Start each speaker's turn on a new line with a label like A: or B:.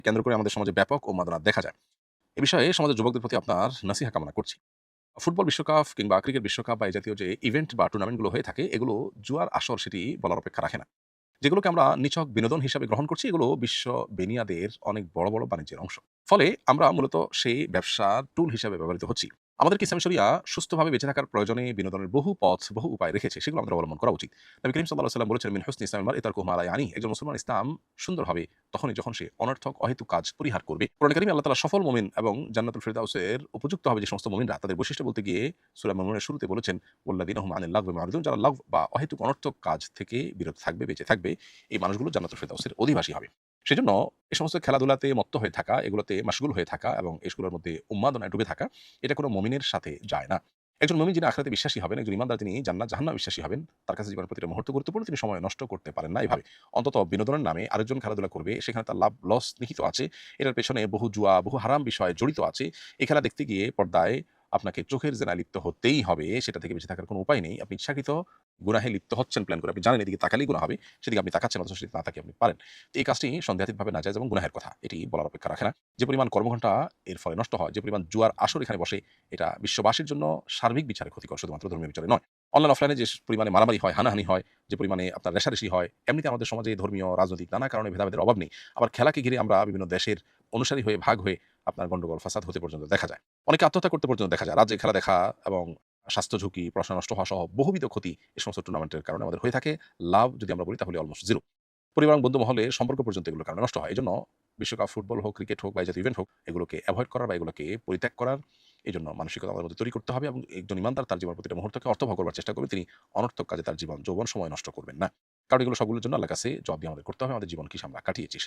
A: কেন্দ্র করে আমাদের সমাজে ব্যাপক উন্মাদনা দেখা যায়। এ বিষয়ে সমাজের যুবকদের প্রতি আপনার নসিহা কামনা করছি। ফুটবল বিশ্বকাপ কিংবা ক্রিকেট বিশ্বকাপ বা এই জাতীয় যে ইভেন্ট বা টুর্নামেন্টগুলো হয়ে থাকে, এগুলো জুয়ার আসর সেটি বলার অপেক্ষা রাখে না। যেগুলোকে আমরা নিছক বিনোদন হিসাবে গ্রহণ করছি, এগুলো বিশ্ব বেনিয়াদের অনেক বড় বাণিজ্যের অংশ। ফলে আমরা মূলত সেই ব্যবসার টুল হিসাবে ব্যবহৃত হচ্ছি। আমাদেরকে ইসলামী শরিয়া সুস্থভাবে বেঁচে থাকার প্রয়োজনে বিনোদনের বহু পথ, বহু উপায় রেখেছে। সেগুলো আমাদের অবলম্বন করা উচিত। নবী করিম সাল্লাল্লাহু আলাইহি ওয়াসাল্লাম বলেছেন, "মিন হুসনি ইসলামিল মারই তারকুহু মা লা ইয়ানি।" একজন মুসলমান ইসলাম সুন্দর হবে তখনই যখন সে অনর্থক অহেতুক কাজ পরিহার করবে। কোরআনে কারিমে আল্লাহ তাআলা সফল মুমিন এবং জান্নাতুল ফিরদাউসের উপযুক্ত হবে যে সমস্ত মুমিনরা, তাদের বৈশিষ্ট্য বলতে গিয়ে সূরা মুমিনুনের শুরুতে বলেছেন, "ওয়াল্লাযীনা হুম আনিল লাগবি মুরিদুন।" যারা লাগব বা অহেতুক অনর্থক কাজ থেকে বিরত থাকবে, বেঁচে থাকবে, এই মানুষগুলো জান্নাতুল ফিরদাউসের অধিবাসী হবে। সেজন্য এ সমস্ত খেলাধুলাতে মত্ত হয়ে থাকা, এগুলোতে মাশগুল হয়ে থাকা এবং এগুলোর মধ্যে উন্মাদনায় ডুবে থাকা, এটা কোনো মুমিনের সাথে যায় না। একজন মুমিন যিনি আখিরাতে বিশ্বাসী হবেন, একজন ঈমানদার তিনি জান্নাত জাহান্নাম বিশ্বাসী হবেন, তার কাছে জীবনের প্রতিটা মুহূর্ত গুরুত্বপূর্ণ, তিনি সময় নষ্ট করতে পারেন না এভাবে। অন্তত বিনোদনের নামে আরেকজন খেলাধুলা করবে, সেখানে তার লাভ লস নিহিত আছে। এটার পেছনে বহু জুয়া, বহু হারাম বিষয় জড়িত আছে। এই খেলা দেখতে গিয়ে পর্দায় আপনাকে চোখের জেনায় লিপ্ত হতেই হবে। সেটা থেকে বেঁচে থাকার কোনো উপায় নেই। আপনি ইচ্ছাকৃত গুনাহে লিপ্ত হচ্ছেন প্ল্যান করে। আপনি জানেন এদিকে তাকালেই গুনাহ হবে। সেদিকে আপনি তাকাচ্ছেন, অথচ সেদিকে না তাকিয়ে আপনি পারেন। তো এই কাজটি সন্দেহাতীতভাবে নাজায়েজ এবং গুনাহের কথা। এটি বলার অপেক্ষা রাখে না। যে পরিমাণ কর্মঘণ্টা এর ফলে নষ্ট হয়, যে পরিমাণ জুয়ার আসর এখানে বসে, এটা বিশ্ববাসীর জন্য সার্বিক বিচারে ক্ষতিকর, শুধুমাত্র ধর্মীয় বিচারে নয়। অনলাইন অফলাইনে যে পরিমাণে মারামারি হয়, হানাহানি হয়, যে পরিমাণে আপনার রেষারেষি হয়, এমনিতে আমাদের সমাজে ধর্মীয়, রাজনৈতিক নানা কারণে ভেদাভেদের অভাব নেই। আবার খেলাকে ঘিরে আমরা বিভিন্ন দেশের অনুসারী হয়ে ভাগ হয়ে আপনার গন্ডগোল ফাসাদ হতে পর্যন্ত দেখা যায়। অনেকে আত্মহত্যা করতে পর্যন্ত দেখা যায়। রাজ্যে খেলা দেখা এবং স্বাস্থ্য ঝুঁকি, পড়াশোনা নষ্ট হওয়া সহ বহুবিধ ক্ষতি এই সমস্ত টুর্নামেন্টের কারণে আমাদের হয়ে থাকে। লাভ যদি আমরা বলি তাহলে অলমোস্ট 0। পরিবার এবং বন্ধু মহলের সম্পর্ক পর্যন্ত এগুলোর কারণে নষ্ট হয়। এজন্য বিশ্বকাপ ফুটবল হোক, ক্রিকেট হোক বা এই জাতীয় ইভেন্ট হোক, এগুলোকে এভয়েড করার বা এগুলোকে পরিত্যাগ করার এজন্য মানসিকতা আমাদের মধ্যে তৈরি করতে হবে এবং একজন ইমানদার তার জীবনের প্রতিটা মুহূর্তকে অর্থবহ করবার চেষ্টা করবে। তিনি অনর্থক কাজে তার জীবন, যৌবন সময় নষ্ট করবেন না। কারণ এগুলো সবগুলোর জন্য আল্লাহর কাছে জবাবদিহি আমাদের করতে হবে। আমাদের জীবন কি আমরা কাটিয়েছি।